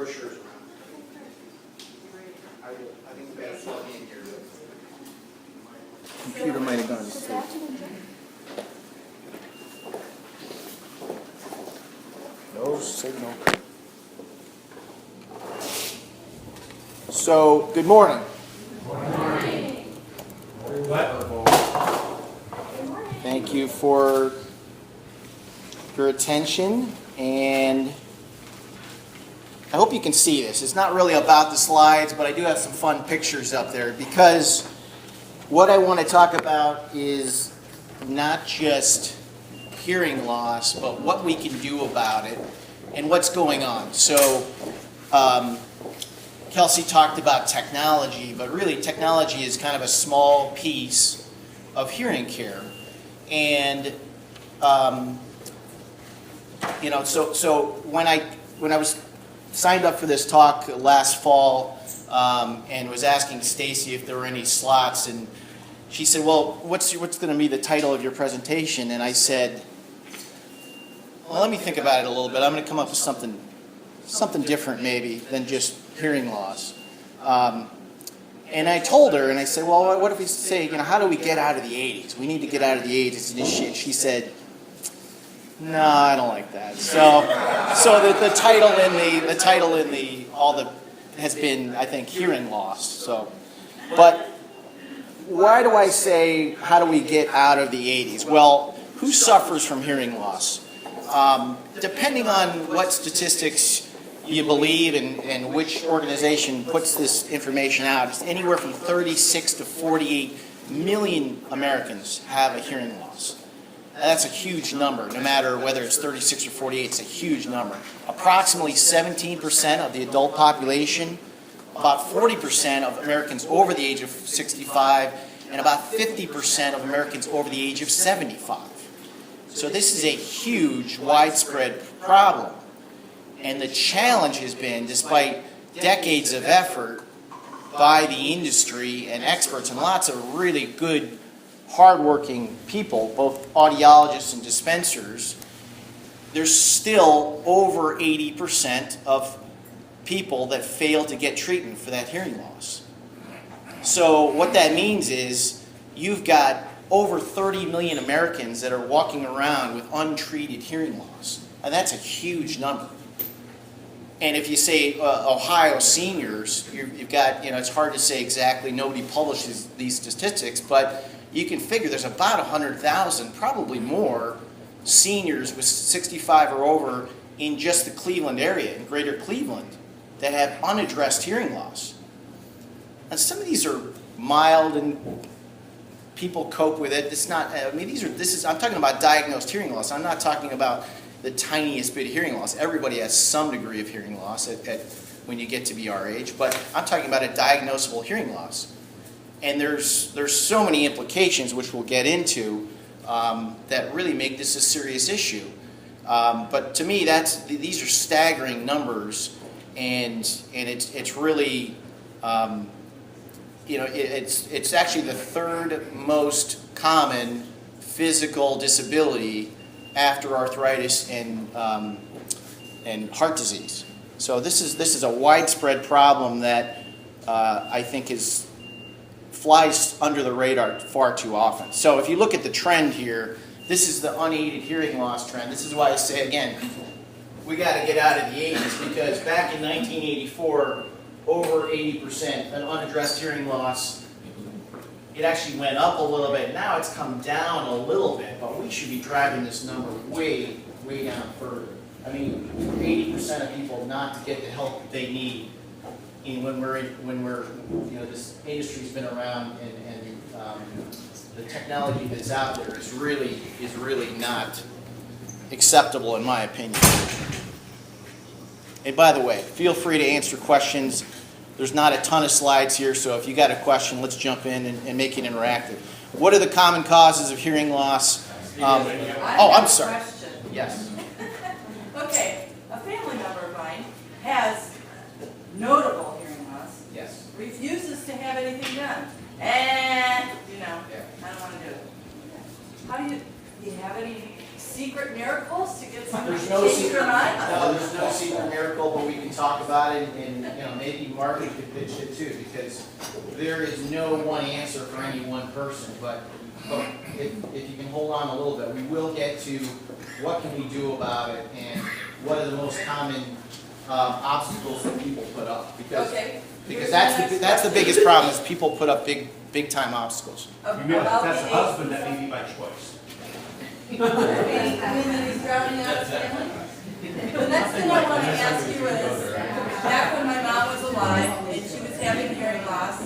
brochures around. I think we better plug in here. Computer might have gone to sleep. No signal. So, good morning. Good morning. Thank you for your attention, and I hope you can see this. It's not really about the slides, but I do have some fun pictures up there because what I want to talk about is not just hearing loss, but what we can do about it and what's going on. So, Kelsey talked about technology, but really technology is kind of a small piece of hearing care. And, so when I was signed up for this talk last fall and was asking Stacy if there were any slots, and she said, well, what's going to be the title of your presentation? And I said, well, let me think about it a little bit. I'm going to come up with something different maybe than just hearing loss. And I told her, and I said, well, what if we say, how do we get out of the 80s? We need to get out of the 80s. And she said, no, I don't like that. So the title has been, I think, hearing loss. So, but why do I say, how do we get out of the 80s? Well, who suffers from hearing loss? Depending on what statistics you believe and which organization puts this information out, it's anywhere from 36 to 48 million Americans have a hearing loss. That's a huge number. No matter whether it's 36 or 48, it's a huge number. Approximately 17% of the adult population, about 40% of Americans over the age of 65, and about 50% of Americans over the age of 75. So this is a huge, widespread problem. And the challenge has been, despite decades of effort by the industry and experts and lots of really good, hardworking people, both audiologists and dispensers, there's still over 80% of people that fail to get treatment for that hearing loss. So what that means is you've got over 30 million Americans that are walking around with untreated hearing loss. And that's a huge number. And if you say Ohio seniors, you've got, it's hard to say exactly, nobody publishes these statistics, but you can figure there's about 100,000, probably more, seniors with 65 or over in just the Cleveland area, in greater Cleveland, that have unaddressed hearing loss. And some of these are mild and people cope with it. It's not, I'm talking about diagnosed hearing loss. I'm not talking about the tiniest bit of hearing loss. Everybody has some degree of hearing loss when you get to be our age, but I'm talking about a diagnosable hearing loss. And there's so many implications, which we'll get into, that really make this a serious issue. But to me, these are staggering numbers, and it's really, it's actually the third most common physical disability after arthritis and heart disease. So this is a widespread problem that I think flies under the radar far too often. So if you look at the trend here, this is the unaided hearing loss trend. This is why I say, again, we got to get out of the 80s, because back in 1984, over 80% an unaddressed hearing loss. It actually went up a little bit. Now it's come down a little bit, but we should be driving this number way, way down further. I mean, 80% of people not to get the help that they need when we're this industry's been around, and the technology that's out there is really not acceptable in my opinion. And by the way, feel free to answer questions. There's not a ton of slides here, so if you got a question, let's jump in and make it interactive. What are the common causes of hearing loss? I'm sorry. Question. Yes. Okay, a family member of mine has notable hearing loss. Yes. Refuses to have anything done. And, I don't want to do it. Do you have any secret miracles to get somebody There's to no change secret, their mind? no, there's no secret miracle, but we can talk about it, and, maybe Mark could pitch it too, because there is no one answer for any one person, but if you can hold on a little bit, we will get to what can we do about it, and what are the most common obstacles that people put up, because Okay. that's the biggest problem, is people put up big time obstacles. About You realize that's a the husband that may be by choice. I mean, that he's drowning out his family. The next thing I want to ask you is, back when my mom was alive and she was having hearing loss,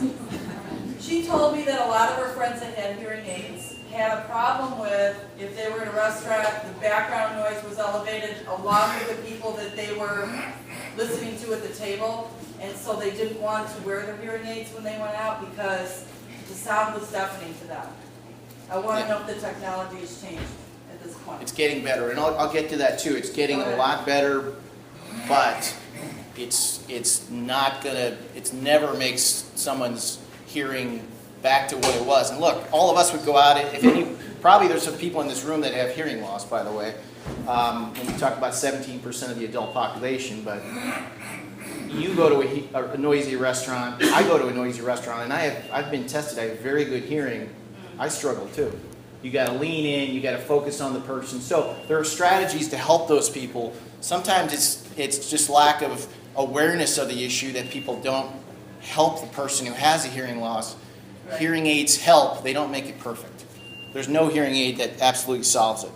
she told me that a lot of her friends that had hearing aids had a problem with, if they were in a restaurant, the background noise was elevated along with the people that they were listening to at the table, and so they didn't want to wear their hearing aids when they went out because the sound was deafening to them. I want to know if the technology has changed at this point. It's getting better, and I'll get to that too. It's getting a lot better, but it's never makes someone's hearing back to what it was. And look, all of us would go out, probably there's some people in this room that have hearing loss, by the way. When we talk about 17% of the adult population, but you go to a noisy restaurant, I go to a noisy restaurant, and I've been tested, I have very good hearing. I struggle too. You got to lean in, you got to focus on the person. So there are strategies to help those people. Sometimes it's just lack of awareness of the issue that people don't help the person who has a hearing loss. Right. Hearing aids help, they don't make it perfect. There's no hearing aid that absolutely solves it.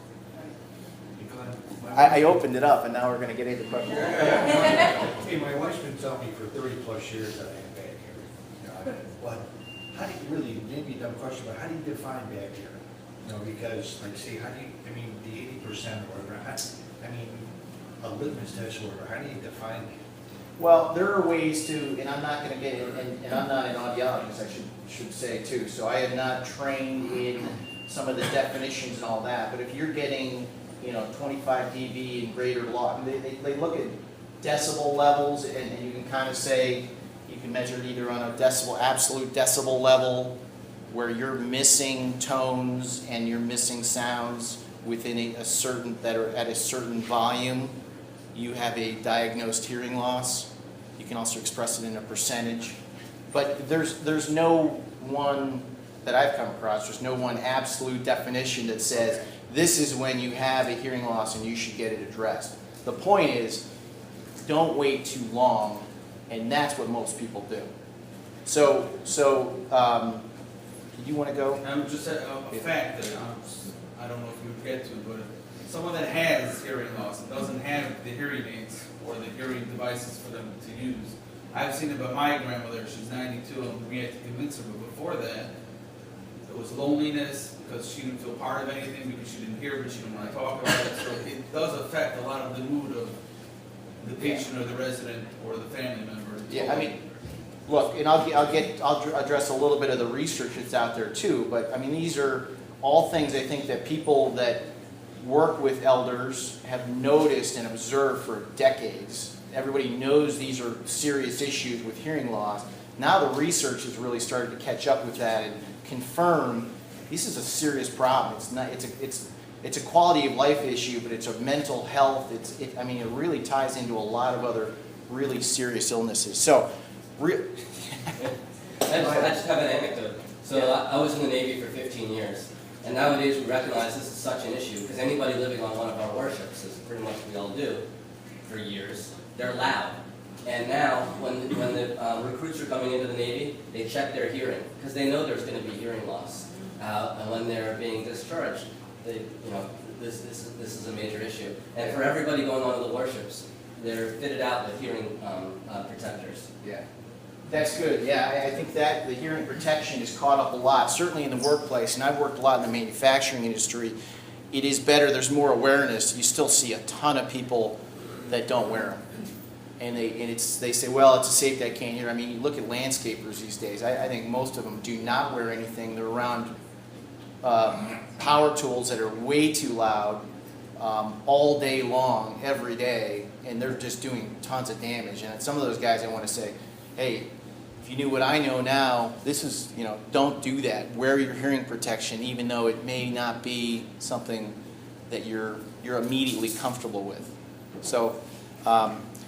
I opened it up, and now we're going to get into questions. Hey, my wife's been telling me for 30-plus years that I have bad hearing. But how do you really, maybe a dumb question, but how do you define bad hearing? Because, like, say, how do you, the 80% or whatever, a litmus test or whatever, how do you define it? Well, there are ways to, and I'm not going to get in, and I'm not an audiologist, I should say too, so I have not trained in some of the definitions and all that, but if you're getting 25 dB and greater loss. They look at decibel levels, and you can kind of say, you can measure it either on a absolute decibel level, where you're missing tones and you're missing sounds within that are at a certain volume. You have a diagnosed hearing loss. You can also express it in a percentage. But there's no one that I've come across, there's no one absolute definition that says, this is when you have a hearing loss and you should get it addressed. The point is, don't wait too long, and that's what most people do. So you want to go? Just a fact that I don't know if you would get to, but someone that has hearing loss and doesn't have the hearing aids or the hearing devices for them to use. I've seen it by my grandmother, she's 92, and we had to convince her, but before that, it was loneliness, because she didn't feel part of anything, because she didn't hear, but she didn't want to talk about it. So it does affect a lot of the mood of the patient or the resident or the family member. Yeah, look, and I'll address a little bit of the research that's out there too, but these are all things I think that people that work with elders have noticed and observed for decades. Everybody knows these are serious issues with hearing loss. Now the research has really started to catch up with that and confirm this is a serious problem. It's a quality of life issue, but it's a mental health. It really ties into a lot of other really serious illnesses. So, I just have an anecdote. So I was in the Navy for 15 years, and nowadays we recognize this is such an issue because anybody living on one of our warships, as pretty much we all do for years, they're loud. And now, when the recruits are coming into the Navy, they check their hearing because they know there's going to be hearing loss. And when they're being discharged, this is a major issue. And for everybody going onto the warships, they're fitted out with hearing protectors. Yeah, that's good. Yeah, I think that the hearing protection is caught up a lot, certainly in the workplace, and I've worked a lot in the manufacturing industry. It is better, there's more awareness. You still see a ton of people that don't wear them. And they say, well, it's a safety, I can't hear. You look at landscapers these days. I think most of them do not wear anything. They're around power tools that are way too loud all day long, every day, and they're just doing tons of damage. And some of those guys, I want to say, hey, if if you knew what I know now, this is, don't do that. Wear your hearing protection, even though it may not be something that you're immediately comfortable with. So,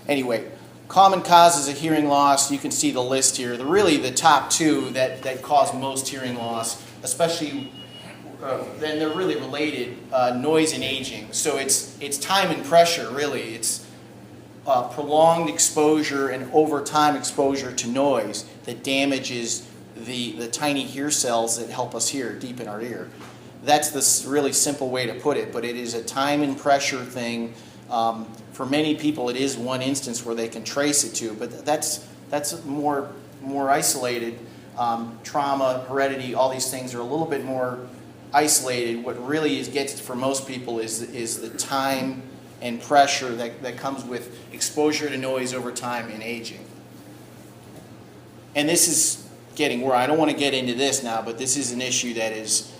anyway, common causes of hearing loss, you can see the list here. Really the top two that cause most hearing loss, especially, then they're really related, noise and aging. So it's time and pressure, really. It's prolonged exposure and over time exposure to noise that damages the tiny ear cells that help us hear deep in our ear. That's the really simple way to put it, but it is a time and pressure thing. For many people, it is one instance where they can trace it to, but that's more isolated. Trauma, heredity, all these things are a little bit more isolated. What really gets it for most people is the time and pressure that comes with exposure to noise over time and aging. And this is getting where I don't want to get into this now, but this is an issue that is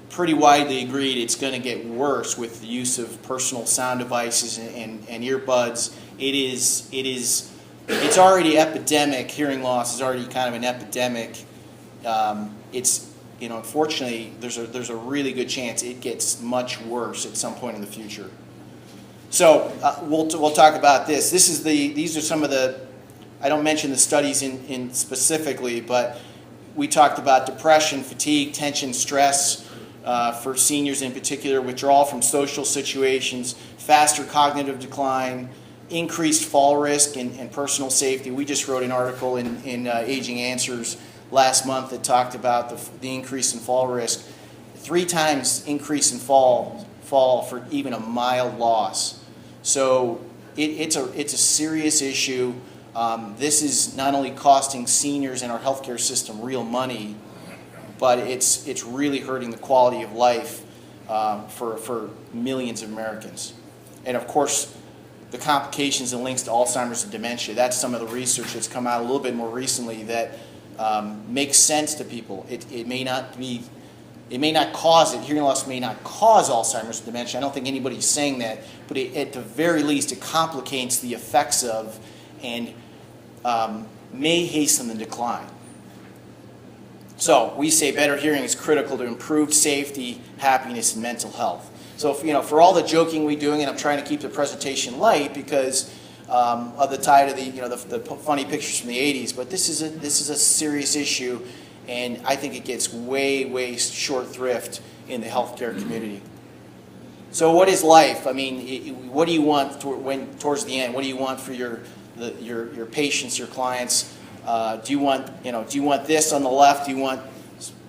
pretty widely agreed it's going to get worse with the use of personal sound devices and earbuds. It's already epidemic. Hearing loss is already kind of an epidemic. Unfortunately, there's a really good chance it gets much worse at some point in the future. So we'll talk about this. These are some of the, I don't mention the studies in specifically, but we talked about depression, fatigue, tension, stress, for seniors in particular, withdrawal from social situations, faster cognitive decline, increased fall risk, and personal safety. We just wrote an article in Aging Answers last month that talked about the increase in fall risk. 3 times increase in fall for even a mild loss. So it's a serious issue. This is not only costing seniors in our healthcare system real money, but it's really hurting the quality of life for millions of Americans. And of course, the complications and links to Alzheimer's and dementia. That's some of the research that's come out a little bit more recently that makes sense to people. It may not cause it. Hearing loss may not cause Alzheimer's and dementia. I don't think anybody's saying that, but at the very least, it complicates the effects of and may hasten the decline. So we say better hearing is critical to improved safety, happiness, and mental health. So for all the joking we're doing, and I'm trying to keep the presentation light because of the tie to the funny pictures from the 80s, but this is a serious issue, and I think it gets way short thrift in the healthcare community. So what is life? I mean, what do you want towards the end? What do you want for your patients, your clients? Do you want this on the left? Do you want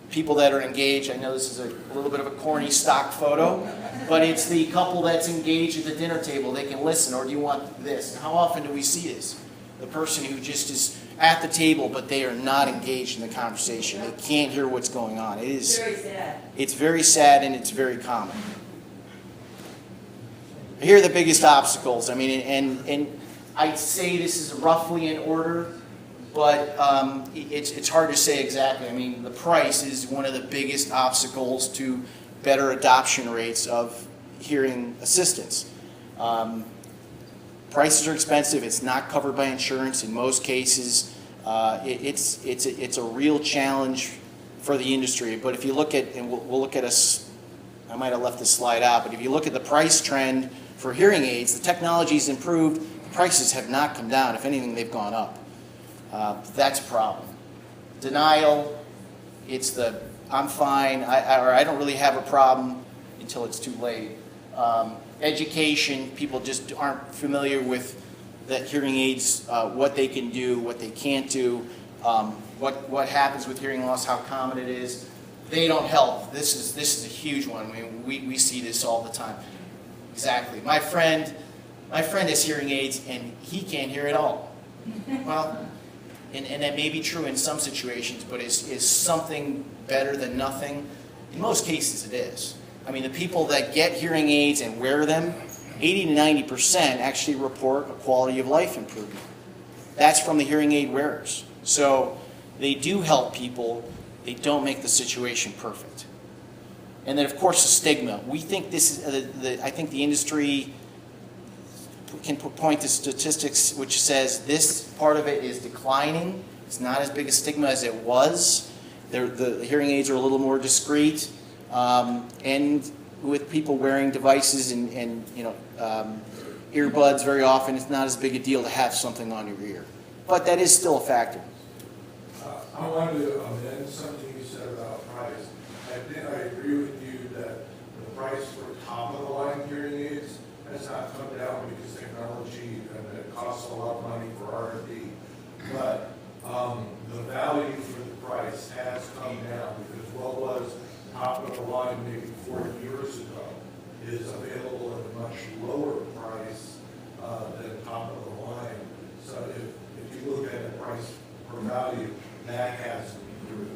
people that are engaged? I know this is a little bit of a corny stock photo, but it's the couple that's engaged at the dinner table. They can listen. Or do you want this? How often do we see this? The person who just is at the table, but they are not engaged in the conversation. They can't hear what's going on. It's very sad. It's very sad, and it's very common. Here are the biggest obstacles. I mean, and I'd say this is roughly in order, but it's hard to say exactly. I mean, the price is one of the biggest obstacles to better adoption rates of hearing assistance. Prices are expensive. It's not covered by insurance in most cases. It's a real challenge for the industry. But if you look at, and we'll look at I might have left this slide out, but if you look at the price trend for hearing aids, the technology's improved. The prices have not come down. If anything, they've gone up. That's a problem. Denial, it's the I'm fine, or I don't really have a problem until it's too late. Education, people just aren't familiar with that hearing aids, what they can do, what they can't do, what happens with hearing loss, how common it is. They don't help. This is a huge one. I mean, we see this all the time. Exactly. My friend has hearing aids and he can't hear at all. Well, and that may be true in some situations, but is something better than nothing? In most cases it is. I mean, the people that get hearing aids and wear them, 80 to 90% actually report a quality of life improvement. That's from the hearing aid wearers. So they do help people. They don't make the situation perfect. And then, of course, the stigma. We think this is, I think the industry can point to statistics which says this part of it is declining It's not as big a stigma as it was. The hearing aids are a little more discreet, and with people wearing devices and earbuds very often, it's not as big a deal to have something on your ear. But that is still a factor. I wanted to amend something you said about price. I agree with you that the price for top-of-the-line hearing aids has not come down because technology and it costs a lot of money for R&D. But the value for the price has come down because what was top-of-the-line maybe 40 years ago is available at a much lower price than top-of-the-line. So if you look at the price per value, that has improved.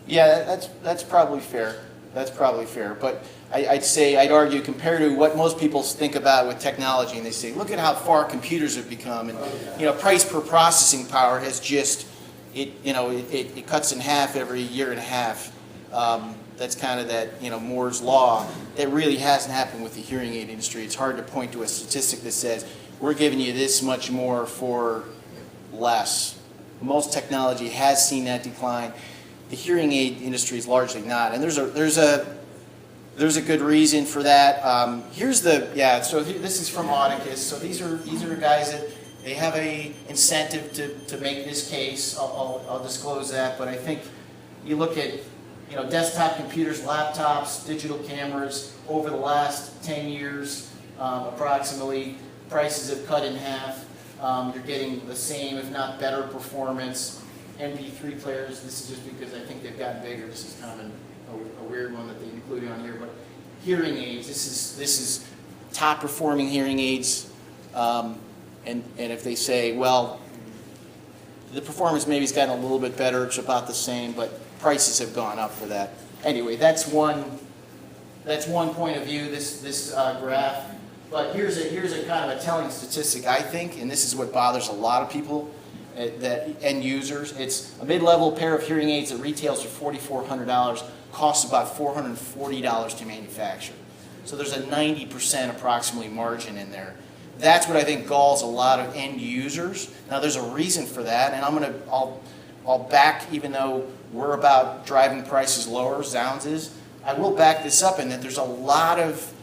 Yeah, that's probably fair. That's probably fair. But I'd argue compared to what most people think about with technology, and they say, look at how far computers have become, and price per processing power has just it cuts in half every year and a half. That's kind of that Moore's law. That really hasn't happened with the hearing aid industry. It's hard to point to a statistic that says we're giving you this much more for less. Most technology has seen that decline. The hearing aid industry is largely not, and there's a good reason for that. So this is from Audicus. So these are guys that they have a incentive to make this case. I'll disclose that, but I think you look at desktop computers, laptops, digital cameras over the last 10 years, approximately prices have cut in half. You're getting the same, if not better, performance. MP3 players, this is just because I think they've gotten bigger. This is kind of a weird one that they included on here. But hearing aids, this is top performing hearing aids. And if they say, well, the performance maybe has gotten a little bit better, it's about the same, but prices have gone up for that. Anyway, that's one point of view. This graph. But here's a kind of a telling statistic, I think, and this is what bothers a lot of people, that end users. It's a mid-level pair of hearing aids that retails for $4,400, costs about $440 to manufacture. So there's a 90% approximately margin in there. That's what I think galls a lot of end users. Now there's a reason for that, and I'll back, even though we're about driving prices lower, Zounds is, I will back this up in that there's a lot of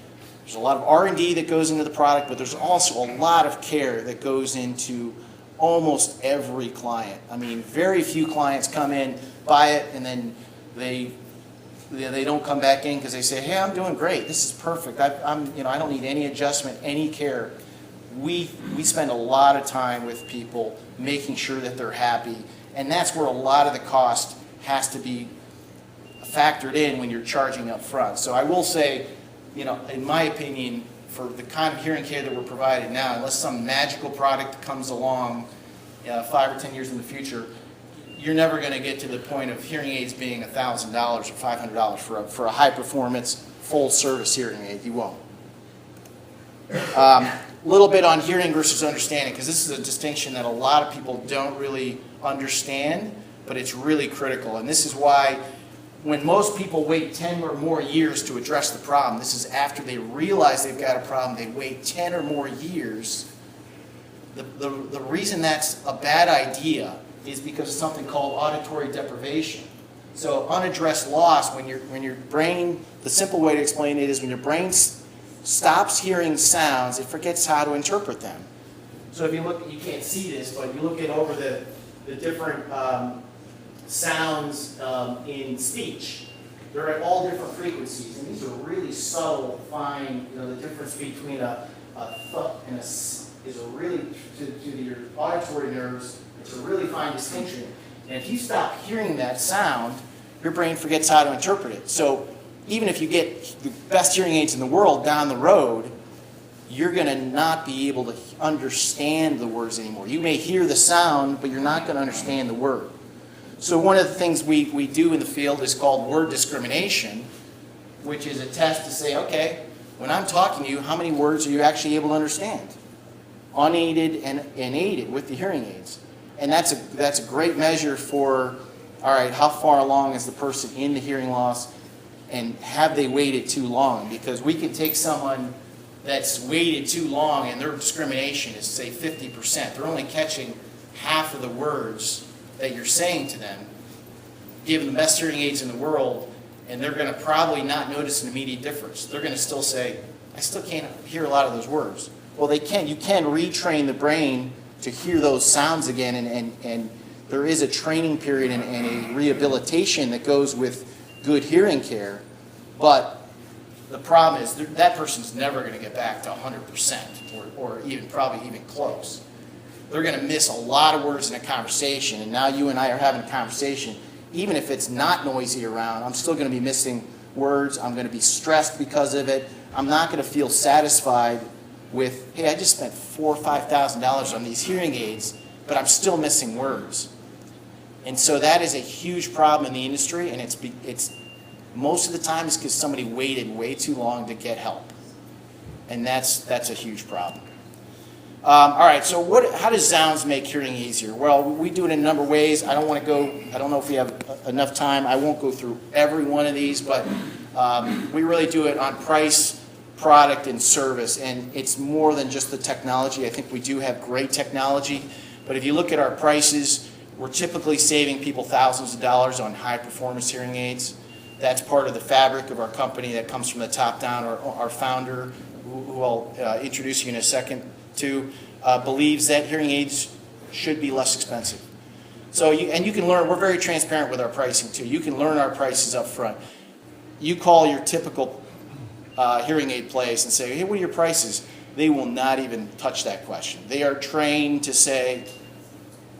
R&D that goes into the product, but there's also a lot of care that goes into almost every client. I mean, very few clients come in, buy it, and then they don't come back in because they say, hey, I'm doing great. This is perfect. I don't need any adjustment, any care. We spend a lot of time with people making sure that they're happy, and that's where a lot of the cost has to be factored in when you're charging up front. So I will say, in my opinion, for the kind of hearing care that we're providing now, unless some magical product comes along 5 or 10 years in the future, you're never going to get to the point of hearing aids being $1,000 or $500 for a high-performance, full-service hearing aid. You won't. A little bit on hearing versus understanding, because this is a distinction that a lot of people don't really understand, but it's really critical. And this is why when most people wait 10 or more years to address the problem, this is after they realize they've got a problem, they wait 10 or more years. The reason that's a bad idea is because of something called auditory deprivation. So unaddressed loss, when your brain, the simple way to explain it is when your brain stops hearing sounds, it forgets how to interpret them. So if you look, you can't see this, but you look at over the different sounds in speech. They're at all different frequencies, and these are really subtle, fine. The difference between a th and a s is a really, to your auditory nerves, it's a really fine distinction. And if you stop hearing that sound, your brain forgets how to interpret it. So even if you get the best hearing aids in the world down the road, you're going to not be able to understand the words anymore. You may hear the sound, but you're not going to understand the word. So one of the things we do in the field is called word discrimination, which is a test to say, okay, when I'm talking to you, how many words are you actually able to understand? Unaided and aided with the hearing aids. And that's a great measure for, all right, how far along is the person in the hearing loss, and have they waited too long? Because we can take someone that's waited too long and their discrimination is, say, 50%. They're only catching half of the words that you're saying to them, give them the best hearing aids in the world, and they're going to probably not notice an immediate difference. They're going to still say, I still can't hear a lot of those words. Well, they can. You can retrain the brain to hear those sounds again, and there is a training period and a rehabilitation that goes with good hearing care, but the problem is that person's never going to get back to 100% or even probably even close. They're going to miss a lot of words in a conversation, and now you and I are having a conversation. Even if it's not noisy around, I'm still going to be missing words. I'm going to be stressed because of it. I'm not going to feel satisfied with, hey, I just spent $4,000 or $5,000 on these hearing aids, but I'm still missing words. And so that is a huge problem in the industry, and it's most of the time it's because somebody waited way too long to get help, and that's a huge problem. All right, so how does Zounds make hearing easier? Well, we do it in a number of ways. I don't know if we have enough time. I won't go through every one of these, but we really do it on price, product, and service, and it's more than just the technology. I think we do have great technology, but if you look at our prices, we're typically saving people thousands of dollars on high-performance hearing aids. That's part of the fabric of our company that comes from the top down. Our founder, who I'll introduce you in a second to, believes that hearing aids should be less expensive. So you can learn, we're very transparent with our pricing too. You can learn our prices up front. You call your typical hearing aid place and say, hey, what are your prices? They will not even touch that question. They are trained to say,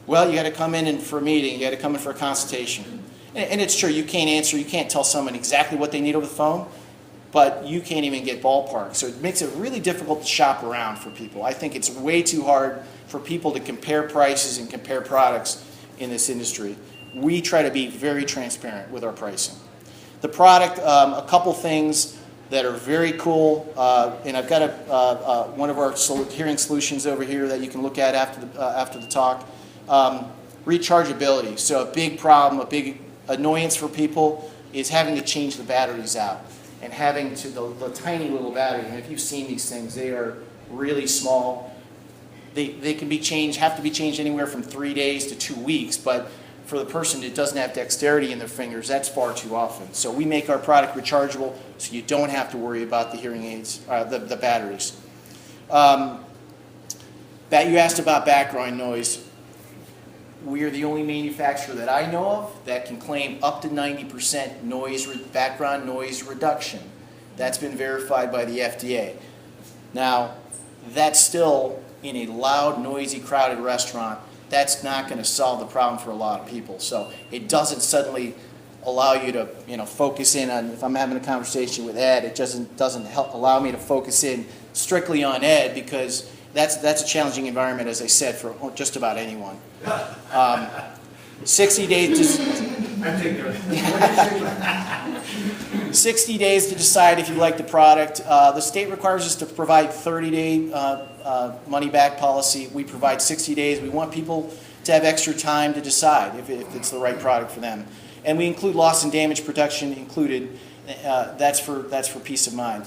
well, you got to come in for a meeting, you got to come in for a consultation. And it's true, you can't tell someone exactly what they need over the phone, but you can't even get ballpark. So it makes it really difficult to shop around for people. I think it's way too hard for people to compare prices and compare products in this industry. We try to be very transparent with our pricing. The product, a couple things that are very cool, and I've got one of our hearing solutions over here that you can look at after the talk. Rechargeability. So a big problem, a big annoyance for people is having to change the batteries out and having to the tiny little battery. And if you've seen these things, they are really small. They can be changed, have to be changed anywhere from 3 days to 2 weeks, but for the person that doesn't have dexterity in their fingers, that's far too often. So we make our product rechargeable so you don't have to worry about the hearing aids, the batteries. You asked about background noise. We are the only manufacturer that I know of that can claim up to 90% background noise reduction. That's been verified by the FDA. Now, that's still in a loud, noisy, crowded restaurant. That's not going to solve the problem for a lot of people. So it doesn't suddenly allow you to, focus in on, if I'm having a conversation with Ed, it doesn't help allow me to focus in strictly on Ed, because that's a challenging environment, as I said, for just about anyone. 60 days. 60 days to decide if you like the product. The state requires us to provide 30-day money-back policy. We provide 60 days. We want people to have extra time to decide if it's the right product for them. And we include loss and damage protection included. That's for peace of mind.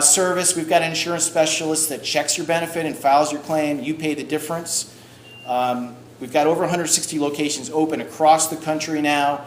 Service, we've got an insurance specialist that checks your benefit and files your claim. You pay the difference. We've got over 160 locations open across the country now.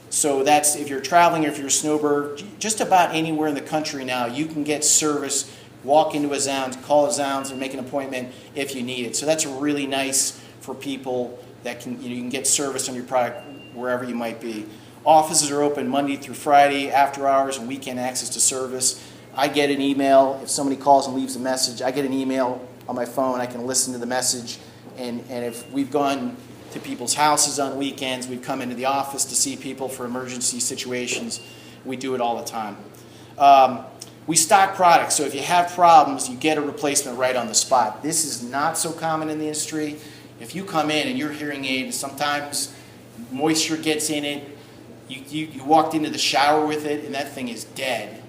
So that's, if you're traveling or if you're a snowbird, just about anywhere in the country now, you can get service, walk into a Zounds, call a Zounds, and make an appointment if you need it. So that's really nice for people that you can get service on your product wherever you might be. Offices are open Monday through Friday, after hours, and weekend access to service. I get an email. If somebody calls and leaves a message, I get an email on my phone. I can listen to the message. And if we've gone to people's houses on weekends, we've come into the office to see people for emergency situations. We do it all the time. We stock products, so if you have problems, you get a replacement right on the spot. This is not so common in the industry. If you come in and your hearing aid, sometimes moisture gets in it, you walked into the shower with it, and that thing is dead.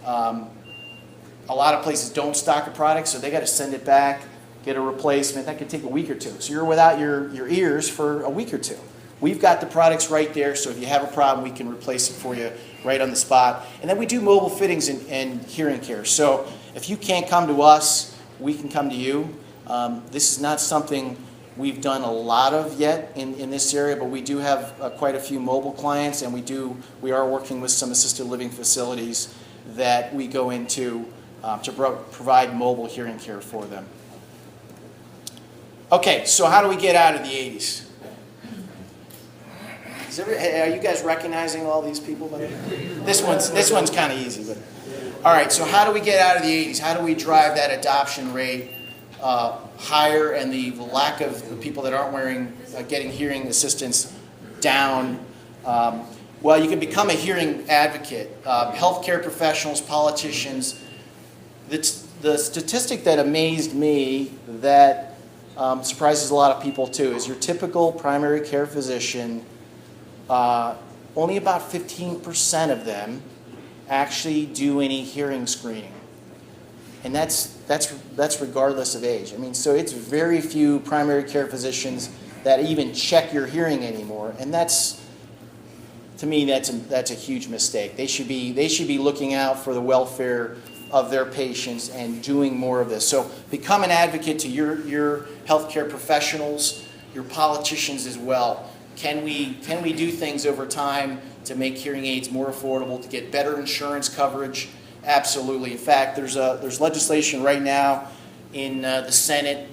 A lot of places don't stock a product, so they got to send it back, get a replacement. That could take a week or two. So you're without your ears for a week or two. We've got the products right there, so if you have a problem, we can replace it for you right on the spot. And then we do mobile fittings and hearing care. So if you can't come to us, we can come to you. This is not something we've done a lot of yet in this area, but we do have quite a few mobile clients, and we are working with some assisted living facilities that we go into to provide mobile hearing care for them. Okay, so how do we get out of the 80s? Are you guys recognizing all these people? This one's kind of easy, but all right. So how do we get out of the 80s? How do we drive that adoption rate higher and the lack of the people that aren't getting hearing assistance down? Well, you can become a hearing advocate. Healthcare professionals, politicians. The statistic that amazed me that surprises a lot of people too is your typical primary care physician. Only about 15% of them actually do any hearing screening, and that's regardless of age. I mean, so it's very few primary care physicians that even check your hearing anymore, and to me that's a huge mistake. They should be looking out for the welfare of their patients and doing more of this. So become an advocate to your healthcare professionals, your politicians as well. Can we do things over time to make hearing aids more affordable, to get better insurance coverage? Absolutely. In fact, there's legislation right now in the Senate,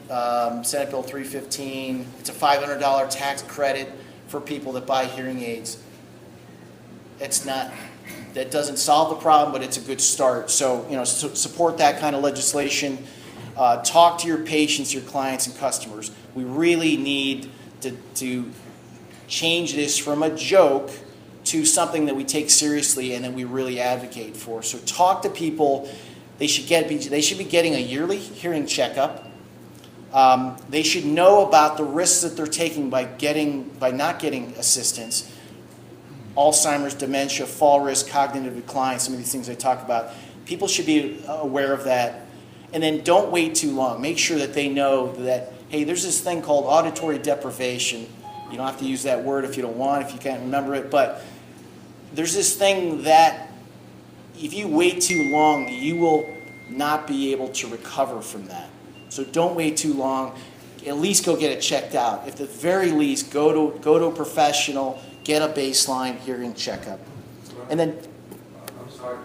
Senate Bill 315. It's a $500 tax credit for people that buy hearing aids. That doesn't solve the problem, but it's a good start. So, support that kind of legislation. Talk to your patients, your clients, and customers. We really need to change this from a joke to something that we take seriously and that we really advocate for. So talk to people. They should be getting a yearly hearing checkup. They should know about the risks that they're taking by not getting assistance. Alzheimer's, dementia, fall risk, cognitive decline, some of these things I talk about. People should be aware of that. And then don't wait too long. Make sure that they know that, hey, there's this thing called auditory deprivation. You don't have to use that word if you don't want, if you can't remember it, but there's this thing that if you wait too long, you will not be able to recover from that. So don't wait too long. At least go get it checked out. At the very least, go to a professional, get a baseline hearing checkup. And then, I'm sorry,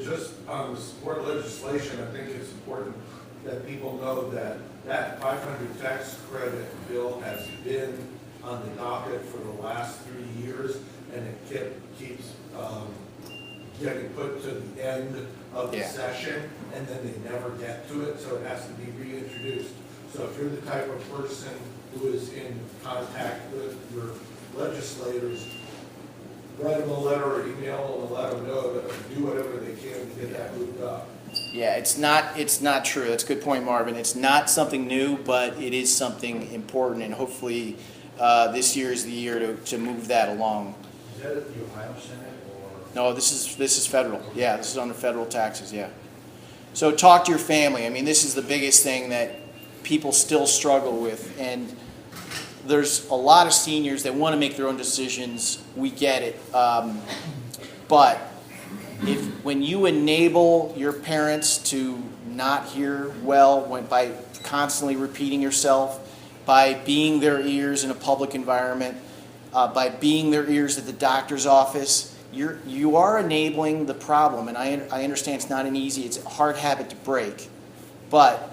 just on the support legislation, I think it's important that people know that 500 tax credit bill has been on the docket for the last 3 years, and it keeps getting put to the end of the session, and then they never get to it, so it has to be reintroduced. So if you're the type of person who is in contact with your legislators, write them a letter or email them and let them know to do whatever they can to get that moved up. yeah, it's not true. That's a good point, Marvin. It's not something new, but it is something important, and hopefully this year is the year to move that along. Is that at the Ohio Senate or? No, this is federal. Yeah, this is on the federal taxes, yeah. So talk to your family. I mean, this is the biggest thing that people still struggle with, and there's a lot of seniors that want to make their own decisions. We get it. But when you enable your parents to not hear well by constantly repeating yourself, by being their ears in a public environment, by being their ears at the doctor's office, you are enabling the problem. And I understand it's a hard habit to break. But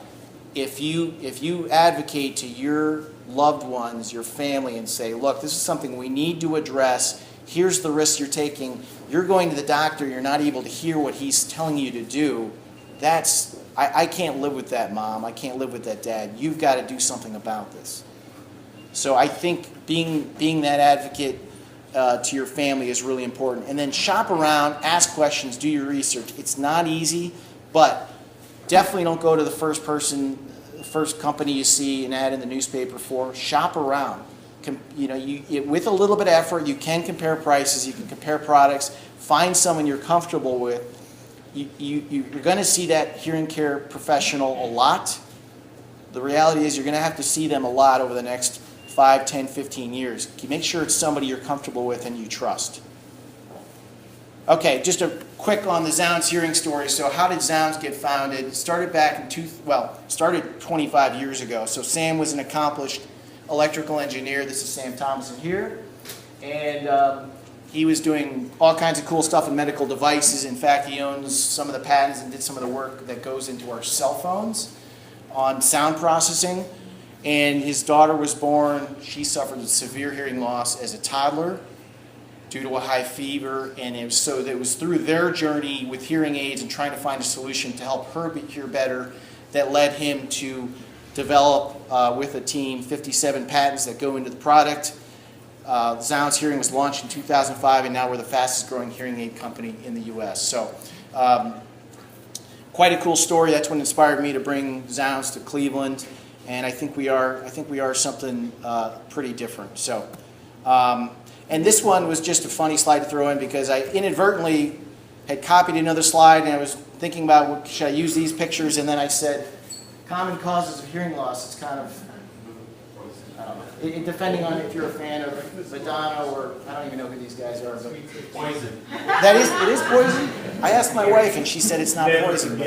if you advocate to your loved ones, your family, and say, look, this is something we need to address. Here's the risks you're taking. You're going to the doctor. You're not able to hear what he's telling you to do. I can't live with that, Mom. I can't live with that, Dad. You've got to do something about this. So I think being that advocate to your family is really important. And then shop around, ask questions, do your research. It's not easy, but definitely don't go to the first company you see an ad in the newspaper for. Shop around. With a little bit of effort, you can compare prices, you can compare products, find someone you're comfortable with. You're going to see that hearing care professional a lot. The reality is you're going to have to see them a lot over the next 5, 10, 15 years. Make sure it's somebody you're comfortable with and you trust. Okay, just a quick on the Zounds hearing story. So how did Zounds get founded? It started back started 25 years ago. So Sam was an accomplished electrical engineer. This is Sam Thomason here. And he was doing all kinds of cool stuff in medical devices. In fact, he owns some of the patents and did some of the work that goes into our cell phones on sound processing. And his daughter was born. She suffered a severe hearing loss as a toddler due to a high fever. And it was through their journey with hearing aids and trying to find a solution to help her hear better that led him to develop with a team 57 patents that go into the product. Zounds Hearing was launched in 2005, and now we're the fastest growing hearing aid company in the U.S. So quite a cool story. That's what inspired me to bring Zounds to Cleveland, and I think we are something pretty different. So, and this one was just a funny slide to throw in because I inadvertently had copied another slide, and I was thinking about should I use these pictures, and then I said common causes of hearing loss. It's kind of depending on if you're a fan of Madonna or I don't even know who these guys are. But Poison. it is poison. I asked my wife and she said it's not poison.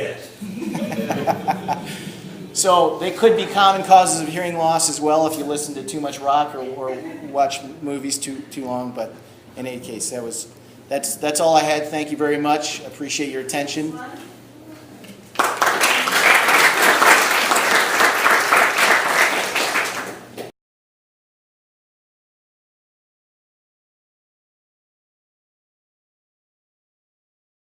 So they could be common causes of hearing loss as well if you listen to too much rock or watch movies too long. But in any case, that's all I had. Thank you very much. Appreciate your attention.